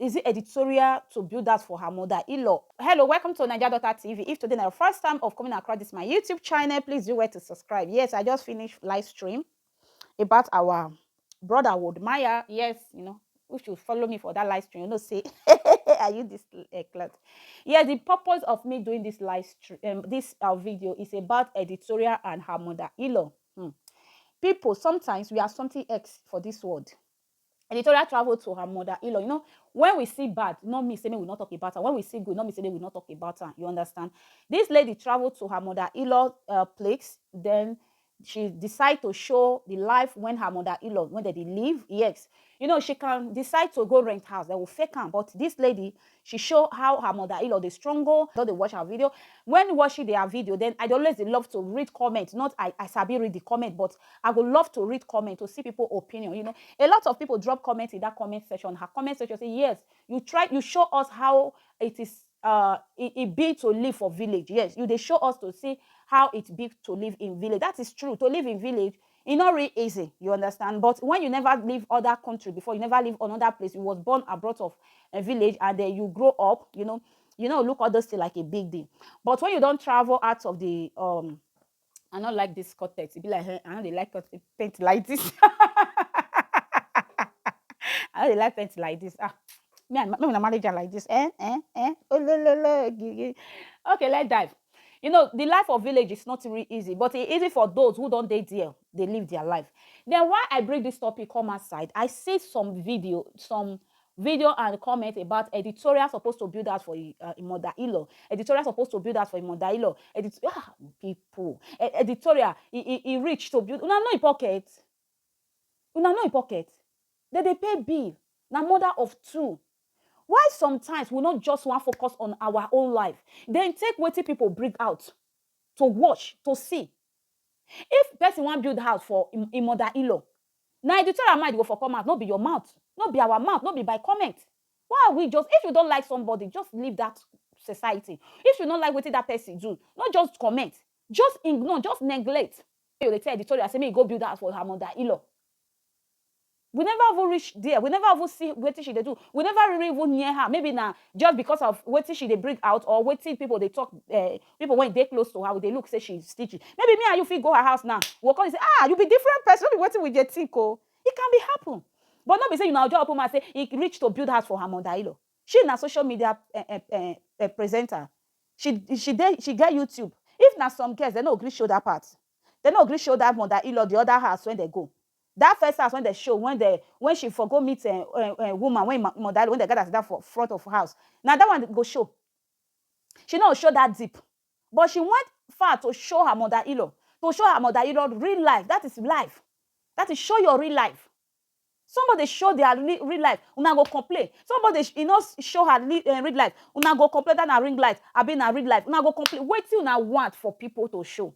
is it editorial to build that for her mother-in-law? Hello, welcome to Naija Daughter TV. If today is your first time of coming across this my YouTube channel, please do where to subscribe. Yes, I just finished live stream about our brother Maya. Yes, you should follow me for that live stream. Say, are you this cloth? Yeah, the purpose of me doing this live stream, this video is about editorial and her mother-in-law. People, sometimes we are something else for this world. Editorial travel to her mother-in-law. When we see bad, not me saying we will not talk about her. When we see good, not me saying we will not talk about her. You understand? This lady traveled to her mother-in-law place. Then she decided to show the life when her mother-in-law, when they live. Yes. She can decide to go rent house. They will fake her. But this lady, she show how her mother-in-law, they struggle. So they watch her video. When watching their video, then I always love to read comments. Not I sabi read the comment, but I would love to read comment to see people opinion. A lot of people drop comments in that comment section. Her comment section say, yes, you show us how it is it be to live for village. Yes, they show us to see how it be to live in village. That is true. To live in village, it's not really easy, you understand? But when you never leave other country before, you never leave another place, you was born abroad of a village, and then you grow up, look at those things like a big deal. But when you don't travel out of the I don't like this context. It be like, hey, I don't like paint like this. I don't like paint like this. Me and my manager like this. Okay, let's dive. The life of village is not really easy, but it's easy for those who don't date there. They live their life. Then why I bring this topic come outside, I see some video and comment about editorial supposed to build that for a mother-in-law. Editorial supposed to build that for a mother-in-law. People. Editorial, he reach to build. Una no pocket. Then they pay bill. Now mother of two. Why sometimes we not just want to focus on our own life? Then take what people bring out to watch, to see. If person want build house for a mother-in-law, now editorial mind go for comment, not be your mouth, not be our mouth, not be by comment. Why are we just, if you don't like somebody, just leave that society. If you don't like what that person do, not just comment, just ignore, just neglect. They tell editorial, say me go build house for her mother-in-law. We never even reach there. We never even see what she they do. We never really even near her. Maybe now just because of what she they bring out, or what people they talk. People when they close to her, they look say she's stitchy. Maybe me and you feel go her house now. Walk on and say, you be different person. Don't be waiting with your think. Oh, it can be happen. But not be saying just open and say he reached to build house for her mother-in-law. She na social media presenter. She get YouTube. If na some girls, they no agree show that part. They no agree show that mother-in-law the other house when they go. That first house when they show, when she forgo meet a woman, when they gather that for front of her house. Now that one go show. She not show that deep. But she went far to show her mother-in-law. To show her mother-in-law real life. That is life. That is show your real life. Somebody show their real life. Una go complain. Somebody show her real life. Una go complain that na ring light. I been na real life. Una go complain. Wait till una want for people to show.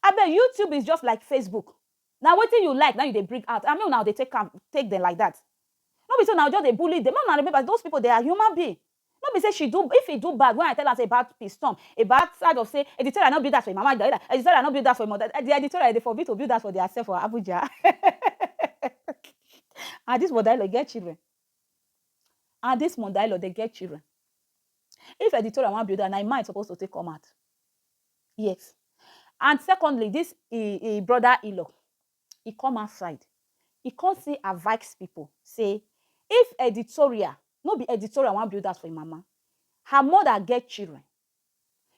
I bet YouTube is just like Facebook. Now what you like, now they bring out. I mean now they take them like that. Not be so now just they bully them. Now remember those people, they are human beings. Not be say if he do bad, when I tell us about piston, a bad side of say editorial not build that for mama, editorial not build that for mother. The editorial they forbid to build that for themselves for Abuja. And this mother get children. And this mother they get children. If editorial want build that, now mind supposed to take come out. Yes. And secondly, this brother-in-law. He come outside. He can't see advise people. Say, if editorial, not be editorial want build that for mama. Her mother get children.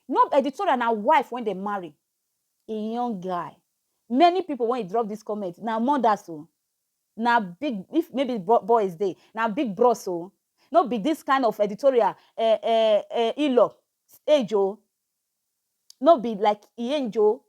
Not editorial now wife when they marry. A young guy. Many people when he drop this comment, now mother so. Now big, if maybe boys day, now big bro so. Not be this kind of editorial in-law. Age oh. Not be like angel.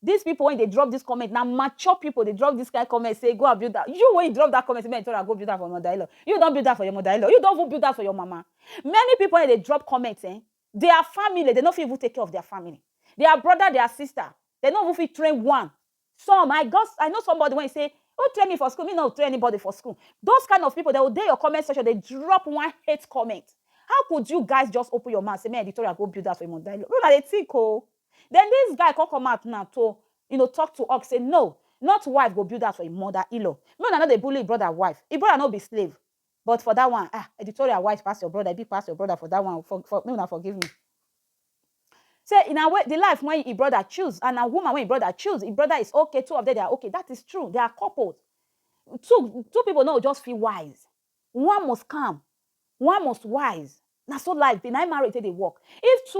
These people, when they drop this comment, now mature people, they drop this kind of comment, say, go and build that. You, when you drop that comment, say, go build that for your mother-in-law. You don't build that for your mother-in-law. You don't even build that for your mama. Many people, when they drop comments, their family, they don't even take care of their family. Their brother, their sister, they don't even train one. Some, I know somebody when he say, oh, train me for school. Me not train anybody for school. Those kind of people, they will do your comment section, they drop one hate comment. How could you guys just open your mouth, say, me editorial, go build that for your mother-in-law? Look at the think, oh. Then this guy can come out now to, talk to us, say, no, not wife go build that for a mother-in-law. No, they bully brother wife. A brother not be slave. But for that one, editorial wise pass your brother, big pass your brother for that one. For me, una forgive me. Say in a way, the life when a brother choose and a woman when a brother choose, a brother is okay, two of them they are okay. That is true. They are coupled. Two people no just feel wise. One must calm, one must wise. Now so life, the night marriage they work. If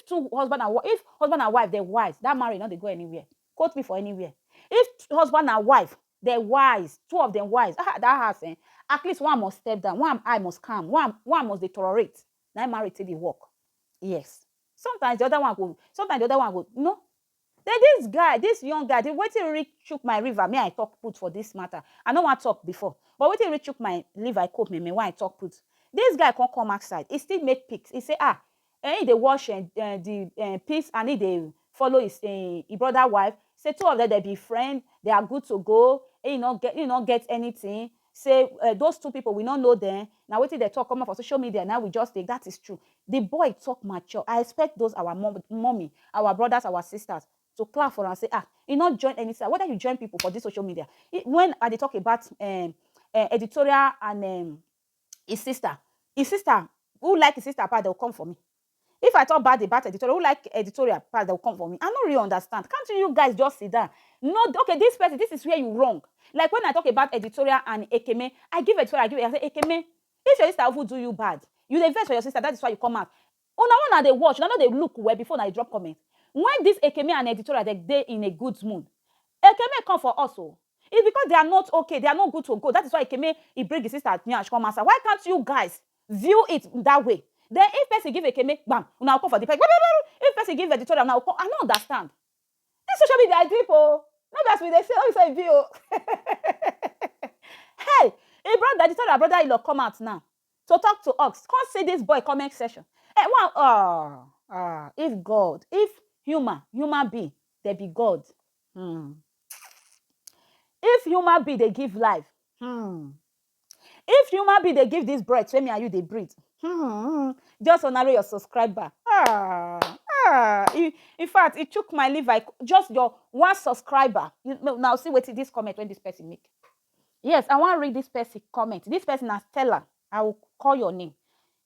two husband and if husband and wife they're wise, that marriage not they go anywhere. Quote me for anywhere. If husband and wife they're wise, two of them wise, that has at least one must step down, one eye must calm, one must deteriorate. Night marriage they work. Yes. Sometimes the other one go, no. Then this young guy, the wait till reach chook my river. Me, I talk put for this matter. I know want talk before. But wait till reach chook my liver, I cope me when I talk put. This guy can't come outside. He still make pics. He say, they wash the piece and they follow his brother wife. Say two of them, they be friends. They are good to go. You not get anything. Say those two people, we don't know them. Now wait till they talk come up for social media. Now we just take that is true. The boy talk mature. I expect those our mommy, our brothers, our sisters to clap for and say, you not join any side. Whether you join people for this social media. When they talk about editorial and his sister who like his sister part, they'll come for me. If I talk bad about editorial, who like editorial part, they'll come for me. I don't really understand. Can't you guys just sit down? No, okay, this is where you wrong. Like when I talk about editorial and Ekeme, I give editorial, I say, Ekeme, if your sister who do you bad, you invest for your sister, that is why you come out. Now they watch, now they look well before I drop comment. When this Ekeme and editorial, they in a good mood, Ekeme come for us. It's because they are not okay, they are not good to go. That is why Ekeme, he bring his sister Nyash come answer. Why can't you guys view it that way? Then if person give Ekeme, bam, now come for the page. If person give editorial, now come. I don't understand. This social media deep, no, that's what they say. Oh, say view. Hey, a brother, editorial brother-in-law come out now to talk to us. Come see this boy comment section. Hey, if human being, they be God. If human being, they give life. If human being, they give this breath, when me and you, they breathe. Just honor your subscriber. In fact, it took my life like just your one subscriber. Now see what this comment when this person make. Yes, I want to read this person comment. This person is Stella. I will call your name.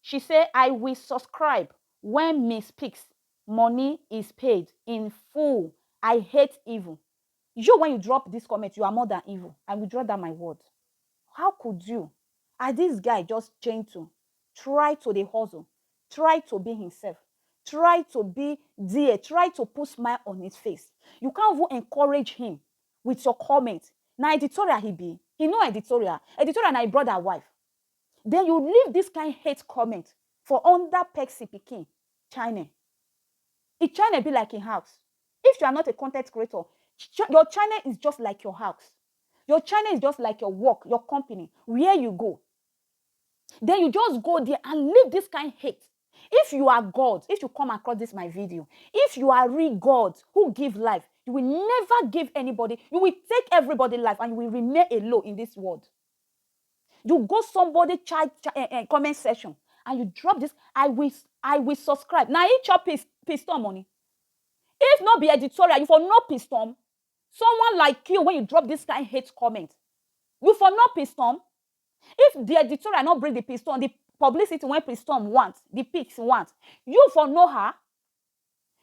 She said, I will subscribe when me speaks. Money is paid in full. I hate evil. You, when you drop this comment, you are more than evil. I will draw that my word. How could you? This guy just gentle. Try to the hustle. Try to be himself. Try to be there. Try to put smile on his face. You can't even encourage him with your comment. Now editorial he be. He no editorial. Editorial na brother wife. Then you leave this kind hate comment for under Pexi Pikin, China. If China be like a house. If you are not a content creator, your China is just like your house. Your China is just like your work, your company, where you go. Then you just go there and leave this kind hate. If you are God, if you come across this my video, if you are real God who give life, you will never give anybody. You will take everybody's life and you will remain alone in this world. You go somebody comment section and you drop this. I will subscribe. Now each chop piston money. If not be editorial, you for no piston. Someone like you, when you drop this kind of hate comment, you for no piston. If the editorial not bring the piston, the publicity when piston wants, the pics want, you for know her.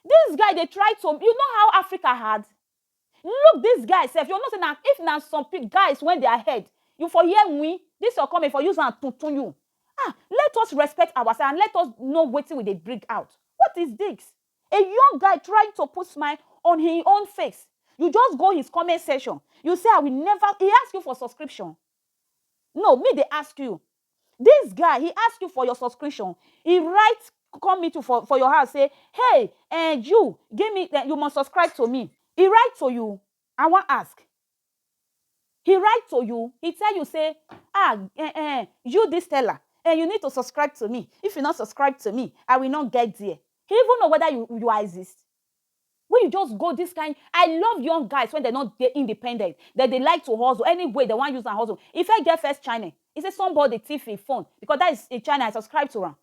This guy, they try to, you know how Africa had? Look, this guy, if you're not saying if now some guys when they are ahead, you for hear we, this will come for use and to you. Let us respect ourselves and let us know what they bring out. What is this? A young guy trying to put smile on his own face. You just go his comment section. You say, I will never, he asks you for subscription. No, me, they ask you. This guy, he asks you for your subscription. He writes, come me to for your house, say, hey, and you, give me, you must subscribe to me. He writes to you. I want to ask. He writes to you. He tell you, say, you this teller, and you need to subscribe to me. If you not subscribe to me, I will not get there. He even know whether you exist. When you just go this kind, I love young guys when they're not independent, that they like to hustle. Anyway, they want to use and hustle. If I get first China, he says somebody thief a phone, because that is in China, I subscribe to her.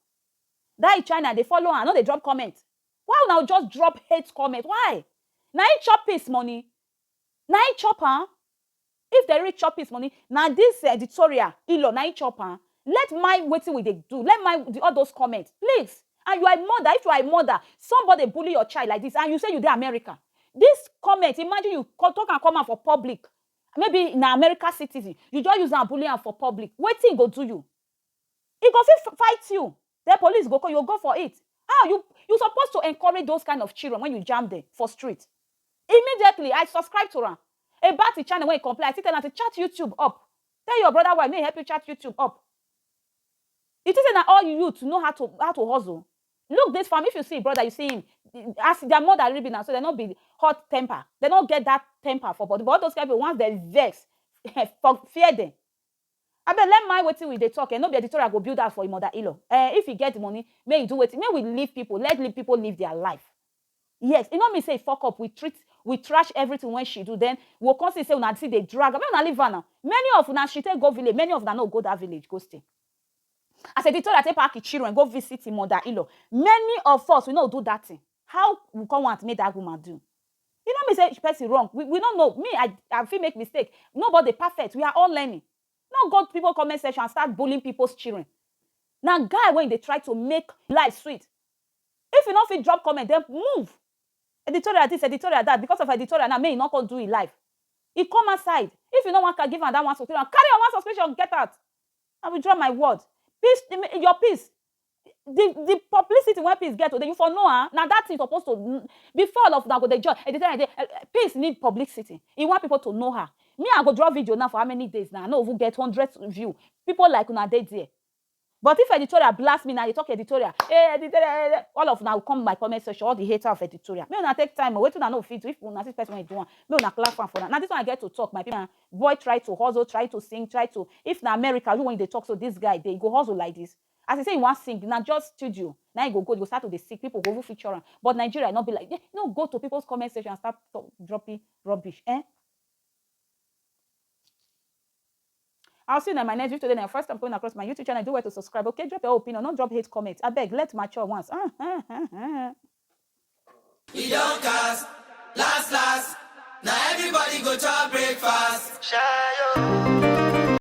That in China, they follow her, no, they drop comment. Why now just drop hate comment? Why? Now he chop his money. Now he chop her. If they reach chop his money, now this editorial, ilo, na chop, let my waiting with they do. Let my all those comments, please. And you are a mother. If you are a mother, somebody bully your child like this, and you say you dey America. This comment, imagine you talk and come out for public. Maybe in America citizen, you just use that bullying for public. Waiting go do you. He go fight you. The police go call you, go for it. How you supposed to encourage those kind of children when you jam them for street? Immediately, I subscribe to her. About the channel when you complain, I tell her to chat YouTube up. Tell your brother why may help you chat YouTube up. It isn't that all you to know how to hustle. Look this farm. If you see brother, you see him as their mother really now, so they not be hot temper. They don't get that temper for body. But all those people once they vex, fear them. I bet let my waiting with the talk and no be editorial go build that for your mother-in-law. If you get the money, may you do it. May we leave people. Let people live their life. Yes, you know me say fuck up. We trash everything when she do. Then we'll constantly say una see they drag. I mean una leave her now. Many of una she take go village. Many of them no go that village. Go stay. As a editorial take back children go visit him mother-in-law. Many of us we not do that thing. How we come want to make that woman do? You know me say person wrong. We don't know. Me I feel make mistake. Nobody perfect. We are all learning. Not go people comment section and start bullying people's children. Now, guy, when they try to make life sweet, if you don't feel drop comment, then move. Editorial this, editorial that. Because of editorial, now may you not go do it live. He come outside. If you don't want to give her that one subscription, carry on one subscription, get out. I will drop my word. Peace, your peace. The publicity when peace get to then you for know now that thing supposed to before all of that go the joy. Editorial peace need publicity. You want people to know her. Me, I go draw video now for how many days now? I know who get 100 view. People like una dey there. But if editorial blast me now, you talk editorial. Editorial, all of now come my comment section, all the haters of editorial. Me una take time, wait till I know fit. If una this person when you do one, me una clap for that. Now this one I get to talk. My people, boy try to hustle, try to sing, try to. If na America, you when they talk, so this guy they go hustle like this. As I say, you want sing, now just studio. Now you go start to the sick people go feature on. But Nigeria not be like, no go to people's comment section and start dropping rubbish. I'll see you in my next video today. Now, first time coming across my YouTube channel, do well to subscribe. Okay, drop your opinion, don't drop hate comments. I beg, let's mature once. We don't cast, last. Now everybody go to breakfast.